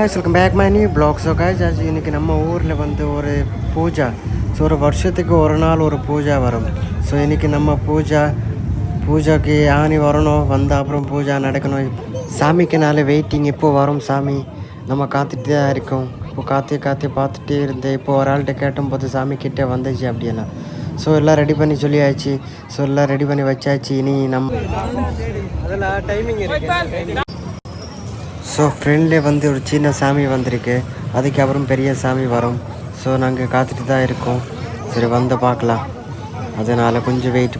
guys, welcome back my new vlog. So guys, இன்னைக்கு நம்ம ஊரில் வந்து ஒரு பூஜா. ஸோ ஒரு வருஷத்துக்கு ஒரு நாள் ஒரு பூஜா வரும். ஸோ இன்றைக்கி நம்ம பூஜாக்கு ஆணி வரணும், வந்தால் அப்புறம் பூஜா நடக்கணும். சாமிக்கு நாள் வெயிட்டிங், எப்போ வரும் சாமி நம்ம காத்துட்டு தான் இருக்கோம். இப்போ காற்று பார்த்துட்டே இருந்தேன். இப்போ ஒரு ஆள்கிட்ட கேட்டும்போது சாமி கிட்டே வந்துச்சு அப்படியெல்லாம். ஸோ எல்லாம் ரெடி பண்ணி சொல்லியாச்சு. ஸோ எல்லாம் ரெடி பண்ணி வச்சாச்சு. இனி நம்ம அதெல்லாம் டைமிங் இருக்குது. ஸோ ஃப்ரெண்ட்லே வந்து ஒரு சின்ன சாமி வந்திருக்கு, அதுக்கப்புறம் பெரிய சாமி வரும். ஸோ நாங்கள் காத்துட்டு தான் இருக்கோம். சரி வந்து பார்க்கலாம், அதனால் கொஞ்சம் வெயிட்.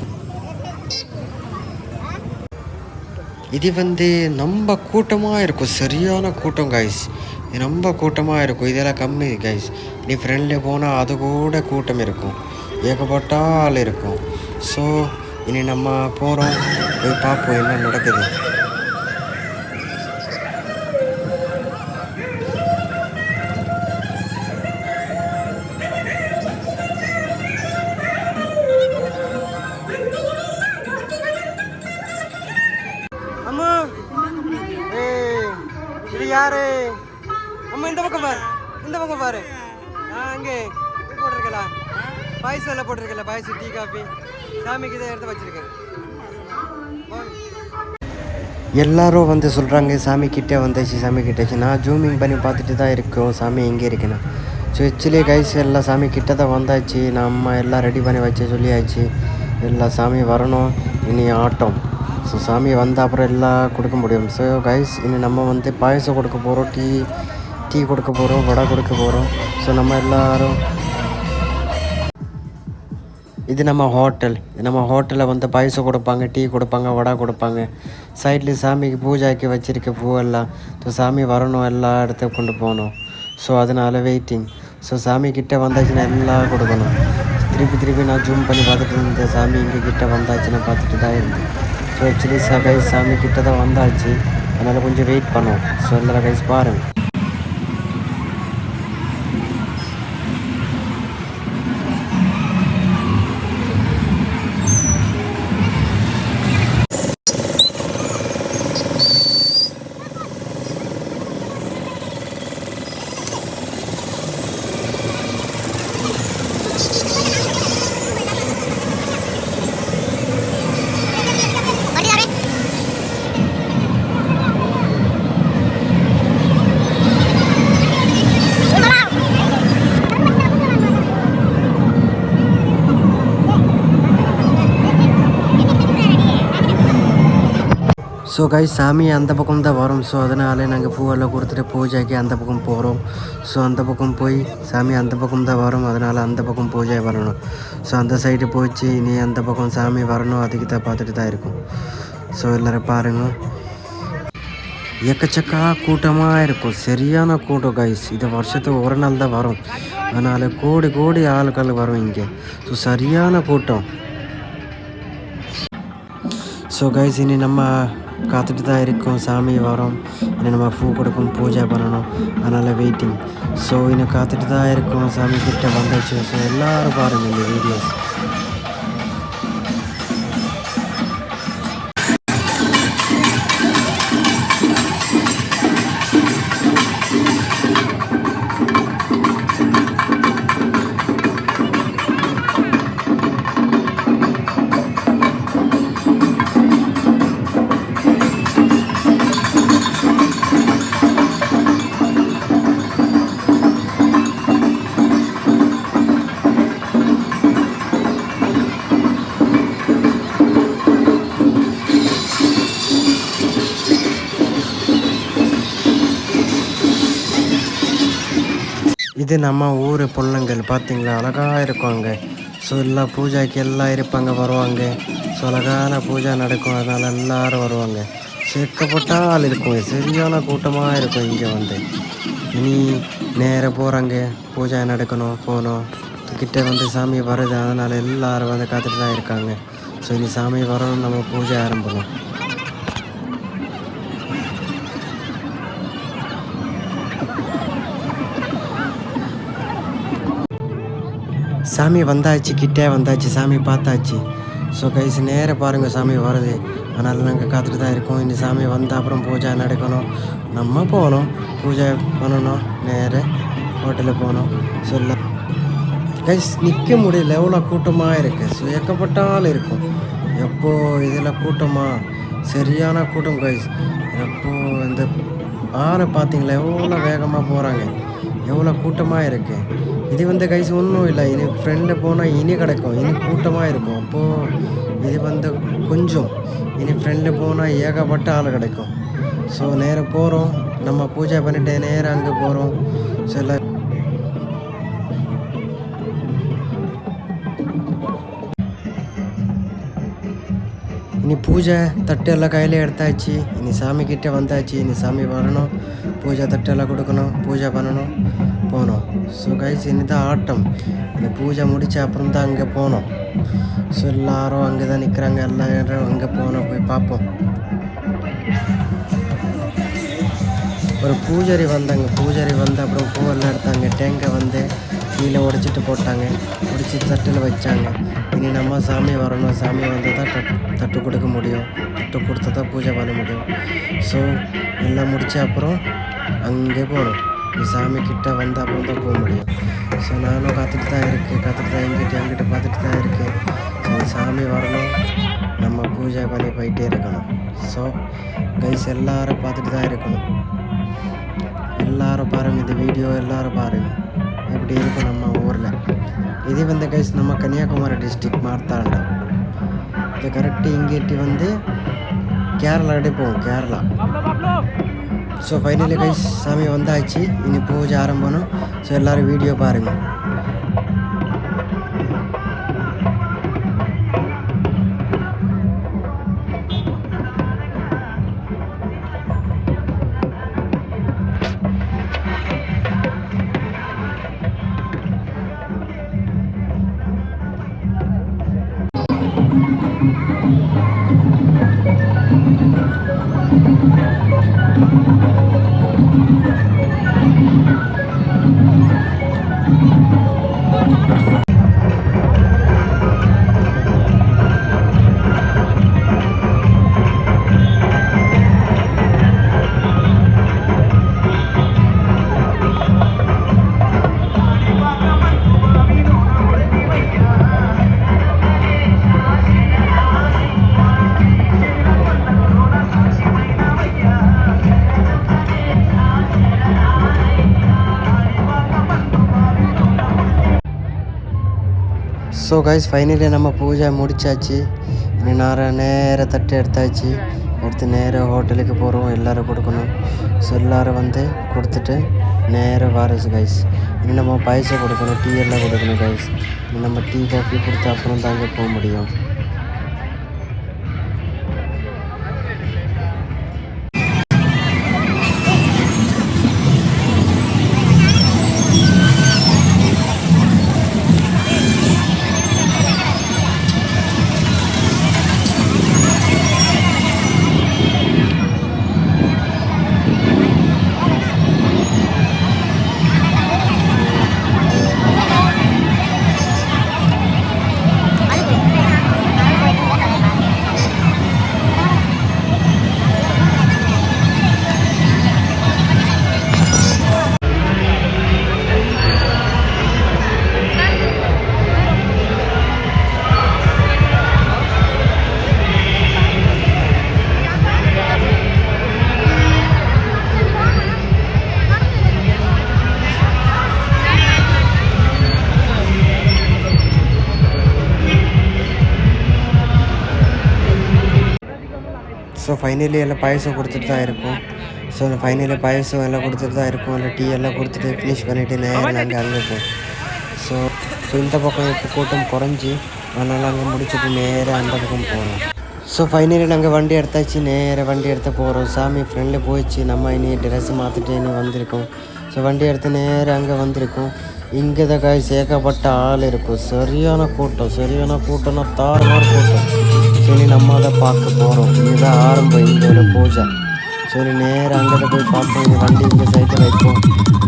இது வந்து நம்ம கூட்டமாக இருக்கும், சரியான கூட்டம் கைஸ். ரொம்ப கூட்டமாக இருக்கும், இதெல்லாம் கம்மி கைஸ். நீ ஃப்ரெண்ட்லே போனால் அது கூட கூட்டம் இருக்கும், ஏகப்பட்ட ஆள் இருக்கும். ஸோ இனி நம்ம போகிறோம், போய் பார்ப்போம் என்ன நடக்குது. அம்மா இது யாரு? அம்மா இந்த பக்கம் பாரு, இந்த பக்கம் பாரு. அங்கே போட்டிருக்கலாம், பாயசம் எல்லாம் போட்டிருக்கல, பாயசம் டீ காஃபி சாமிக்கு இதை எடுத்து வச்சிருக்கேன். எல்லாரும் வந்து சொல்கிறாங்க சாமி கிட்டே வந்துச்சு, சாமி கிட்டேச்சு. நான் ஜூமிங் பண்ணி பார்த்துட்டு தான் இருக்கோம் சாமி எங்கே இருக்குன்னு. ஸோ ஆக்சுவலி கைஸ் எல்லாம் சாமி கிட்ட தான் வந்தாச்சு. நம்ம எல்லாம் ரெடி பண்ணி வச்சு சொல்லியாச்சு, எல்லா சாமி வரணும். இனி ஆட்டம். ஸோ சாமி வந்த அப்புறம் எல்லாம் கொடுக்க முடியும். ஸோ கைஸ் இனி நம்ம வந்து பாயசம் கொடுக்க போகிறோம், டீ கொடுக்க போகிறோம், வடை கொடுக்க போகிறோம். ஸோ நம்ம எல்லோரும், இது நம்ம ஹோட்டலில் வந்து பாயசம் கொடுப்பாங்க, டீ கொடுப்பாங்க, வடை கொடுப்பாங்க. சைடில் சாமிக்கு பூஜைக்கு வச்சுருக்க பூவெல்லாம். ஸோ சாமி வரணும், எல்லா இடத்துக்கு கொண்டு போகணும். ஸோ அதனால் வெயிட்டிங். ஸோ சாமி கிட்டே வந்தாச்சுன்னா எல்லாம் கொடுக்கணும். திருப்பி நான் ஜூம் பண்ணி பார்த்துட்டு இருந்தேன், சாமி இங்கே கிட்டே வந்தாச்சுன்னா பார்த்துட்டு தான் இருந்தேன். ஸோ ஆக்சுவலி கைஸ் சாமி கிட்ட தான் வந்தாச்சு, அதனால் கொஞ்சம் வெயிட் பண்ணோம். ஸோ எல்லாரும் கைஸ் பாருங்கள். ஸோ கைஸ் சாமி அந்த பக்கம் தான் வரும். ஸோ அதனால் நாங்கள் பூவெல்லாம் கொடுத்துட்டு பூஜைக்கு அந்த பக்கம் போகிறோம். ஸோ அந்த பக்கம் போய் சாமி அந்த பக்கம் தான் வரும், அதனால் அந்த பக்கம் பூஜை வரணும். ஸோ அந்த சைடு போச்சு, இனி அந்த பக்கம் சாமி வரணும், அதுக்கு தான் பார்த்துட்டு தான் இருக்கும். ஸோ எல்லோரும் பாருங்கள், எக்கச்சக்கா கூட்டமாக இருக்கும், சரியான கூட்டம் கைஸ். இது வருஷத்துக்கு ஒரு நாள் தான் வரும், அதனால் கோடி ஆட்கள் வரும் இங்கே. ஸோ சரியான கூட்டம். ஸோ கைஸ் இனி நம்ம காத்துட்டு தான் இருக்கோம், சாமி வரும், இன்னும் நம்ம பூ கொடுக்கும், பூஜை பண்ணணும், அதனால் வெயிட்டிங். ஸோ இன்னும் காத்துட்டு தான் இருக்கோம், சாமி கிட்ட வந்துச்சு. ஸோ எல்லோரும் பாருங்கள் இந்த வீடியோஸ். இது நம்ம ஊர் பொண்ணுங்கள் பார்த்தீங்களா, அழகாக இருக்கும் அங்கே. ஸோ எல்லா பூஜைக்கு எல்லாம் இருப்பாங்க, வருவாங்க. ஸோ அழகான பூஜை நடக்கும், அதனால் எல்லோரும் வருவாங்க. சேர்க்கப்பட்ட ஆள் இருக்கும், சரியான கூட்டமாக இருக்கும் இங்கே வந்து. இனி நேராக போகிறாங்க, பூஜை நடக்கணும், போகணும். கிட்டே வந்து சாமி வருது, அதனால் எல்லோரும் வந்து காத்துட்டு தான் இருக்காங்க. ஸோ இனி சாமி வரணும், நம்ம பூஜை ஆரம்பிக்கணும். சாமி வந்தாச்சு, கிட்டே வந்தாச்சு, சாமி பார்த்தாச்சு. ஸோ கைஸ் நேராக பாருங்கள் சாமி வருது. அதனால் நாங்கள் காத்துட்டு தான் இருக்கோம். இந்த சாமி வந்தால் அப்புறம் பூஜை நடக்கணும், நம்ம போகணும். பூஜை பண்ணணும், நேராக ஹோட்டலுக்கு போகணும். ஸோ கைஸ் நிற்க முடியல, எவ்வளோ கூட்டமாக இருக்குது. ஸோ ஏகப்பட்ட ஆள் இருக்கும். எப்போது இதில் கூட்டமாக சரியான கூட்டம் கைஸ். எப்போது இந்த ஆளை பார்த்தீங்களா எவ்வளோ வேகமாக போகிறாங்க, எவ்வளோ கூட்டமாக இருக்குது. இது வந்து கைஸ் ஒன்றும் இல்லை, இனி ஃப்ரெண்டு போனால் இனி கிடைக்கும், இனி கூட்டமாக இருக்கும். அப்போது இது வந்து கொஞ்சம், இனி ஃப்ரெண்டு போனால் ஏகப்பட்ட ஆள் கிடைக்கும். ஸோ நேராக போகிறோம், நம்ம பூஜை பண்ணிவிட்டு நேராக அங்கே போகிறோம். ஸோ எல்லாம் இனி பூஜை தட்டு எல்லாம் கையில் எடுத்தாச்சு. இனி சாமிக்கிட்டே வந்தாச்சு. இனி சாமி வரணும், பூஜை தட்டெல்லாம் கொடுக்கணும், பூஜை பண்ணணும், போகணும். ஸோ கைஸ் இனி தான் ஆட்டம். இந்த பூஜை முடித்த அப்புறம் தான் அங்கே போனோம். ஸோ எல்லோரும் அங்கே தான் நிற்கிறாங்க, எல்லாரும் அங்கே போனோம், போய் பார்ப்போம். ஒரு பூஜாரி வந்தாங்க, பூஜாரி வந்து அப்புறம் பூவெல்லாம் எடுத்தாங்க. தேங்காய் வந்து கீழே உடைச்சிட்டு போட்டாங்க, உடைச்சி தட்டில் வச்சாங்க. இனி நம்ம சாமி வரணும், சாமி வந்து தான் தட்டு கொடுக்க முடியும், தட்டு கொடுத்தா தான் பூஜை பண்ண முடியும். ஸோ எல்லாம் முடித்த அப்புறம் அங்கே போகணும். நீ சாமி கிட்டே வந்து அப்புறம் தான் போக முடியும். ஸோ நானும் காத்துட்டு தான் எங்கிட்ட பார்த்துட்டு தான் இருக்கேன். ஸோ சாமி வரணும், நம்ம பூஜை பண்ணி போயிட்டே இருக்கணும். ஸோ கைஸ் எல்லோரும் பார்த்துட்டு தான் இருக்கணும். எல்லோரும் பாருங்கள், இந்த வீடியோ எல்லோரும் பாருங்கள் எப்படி இருக்கும் நம்ம ஊரில். இது வந்து கைஸ் நம்ம கன்னியாகுமரி டிஸ்ட்ரிக்ட் மார்த்தாண்டம். இது கரெக்டு இங்கிட்டு வந்து கேரளா போவோம், கேரளா. ஸோ ஃபைனலி கைஸ் சாமி வந்தாச்சு. இனி பூஜை ஆரம்பணும். ஸோ எல்லோரும் வீடியோ பாருங்கள். ஸோ கைஸ் ஃபைனலி நம்ம பூஜை முடிச்சாச்சு. இனி நேராக தட்டு எடுத்தாச்சு. எடுத்து நேராக ஹோட்டலுக்கு போகிறோம், எல்லோரும் கொடுக்கணும். ஸோ எல்லோரும் வந்து கொடுத்துட்டு நேராக வாரஸ் கைஸ். இனி நம்ம பைசா கொடுக்கணும், டீ எல்லாம் கொடுக்கணும் கைஸ். இனி நம்ம டீ காஃபி கொடுத்து அப்புறம் தாங்க போக முடியும். ஸோ ஃபைனலி எல்லாம் பாயசம் கொடுத்துட்டு தான் இருக்கும். ஸோ ஃபைனலி பாயசம் எல்லாம் கொடுத்துட்டு தான் இருக்கும். இல்லை டீ எல்லாம் கொடுத்துட்டு ஃபினிஷ் பண்ணிவிட்டு நேரம் நாங்கள் அங்கே போவோம். ஸோ இந்த பக்கம் இப்போ கூட்டம் குறைஞ்சி அதனால் அங்கே முடிச்சுட்டு நேராக அந்த பக்கம் போகிறோம். ஸோ ஃபைனலி நாங்கள் வண்டி எடுத்தாச்சு, நேராக வண்டி எடுத்து போகிறோம். சாமி ஃப்ரெண்டில் போயிடுச்சு. நம்ம இனி ட்ரெஸ்ஸு மாற்றிட்டு இனி வந்திருக்கோம். ஸோ வண்டி எடுத்து நேராக அங்கே வந்திருக்கோம். இங்கே தான் காய் சேர்க்கப்பட்ட ஆள் இருக்கும். சரியான கூட்டம்னா தாறுமாறு கூட்டம். சரி நம்ம அதை பார்க்க போகிறோம். இதுதான் ஆரம்பம் இங்கோட பூஜை. சரி நேராக அங்கே போய் பார்ப்போம். இந்த வண்டி இங்கே சைட்டில் வைப்போம்,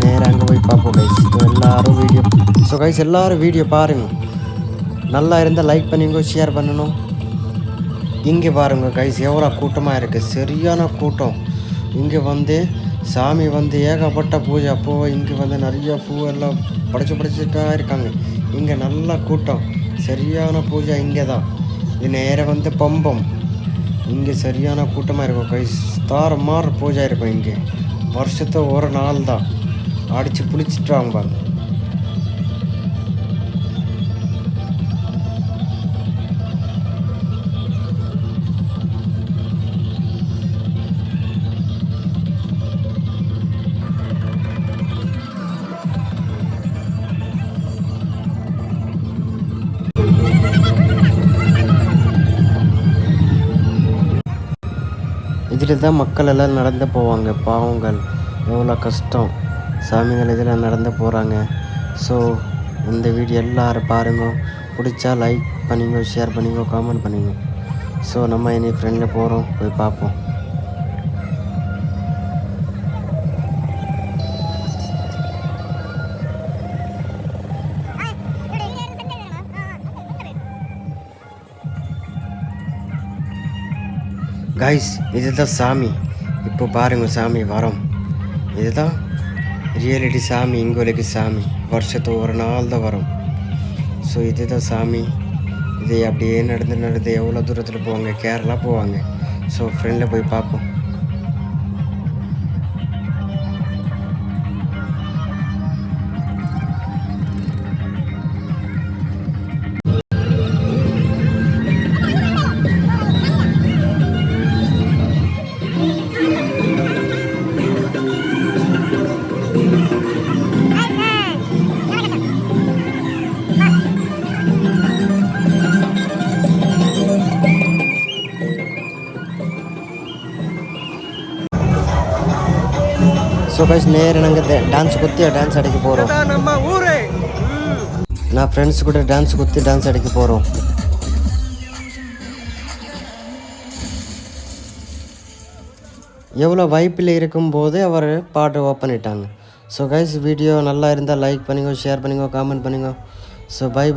நேராக அங்கே போய் பார்ப்போம் கைஸ். ஸோ எல்லோரும் வீடியோ எல்லோரும் வீடியோ பாருங்கள். நல்லா இருந்தால் லைக் பண்ணிங்க, ஷேர் பண்ணணும். இங்கே பாருங்கள் கைஸ் எவ்வளோ கூட்டமாக இருக்குது, சரியான கூட்டம். இங்கே வந்து சாமி வந்து ஏகப்பட்ட பூஜை. அப்போது இங்கே வந்து நிறைய பூவெல்லாம் படைச்சிட்டா இருக்காங்க. இங்கே நல்ல கூட்டம், சரியான பூஜை இங்கே தான். இது நேராக வந்து பம்பம். இங்கே சரியான கூட்டமாக இருக்கும் கைஸ். தாறுமாறு பூஜை இருக்கும் இங்கே. வருஷத்தை ஒரு நாள் தான் அடித்து புளிச்சிட்டாங்க பாங்க. இதில் தான் மக்கள் எல்லாம் நடந்து போவாங்க. பாவங்கள், எவ்வளோ கஷ்டம். சாமிகள் இதில் நடந்து போகிறாங்க. ஸோ இந்த வீடியோ எல்லோரும் பாருங்க. பிடிச்சா லைக் பண்ணிங்க, ஷேர் பண்ணிங்க, காமெண்ட் பண்ணிங்க. ஸோ நம்ம இனி ஃப்ரெண்டில் போகிறோம், போய் பார்ப்போம். கைஸ், இதுதான் சாமி. இப்போ பாருங்கள், சாமி வரோம். இதுதான் ரியாலிட்டி சாமி. இங்கோலைக்கு சாமி வருஷத்து ஒரு நாள் தான் வரும். ஸோ இதுதான் சாமி. இது அப்படியே நடந்து எவ்வளோ தூரத்தில் போவாங்க, கேரளா போவாங்க. ஸோ ஃப்ரெண்டில் போய் பார்ப்போம். ஸோ கைஸ், நேரம் நாங்கள் டான்ஸ் குத்தி டான்ஸ் அடிக்க போகிறோம். நம்ம ஊர் நான் ஃப்ரெண்ட்ஸ் கூட டான்ஸ் குத்தி டான்ஸ் அடிக்க போகிறோம். எவ்வளோ வைப்பில் இருக்கும்போது அவர் பாட்டு ஓப்பன் பண்ணிட்டாங்க. ஸோ கைஸ், வீடியோ நல்லா இருந்தால் லைக் பண்ணுங்க, ஷேர் பண்ணுங்க, காமெண்ட் பண்ணுங்க. So by.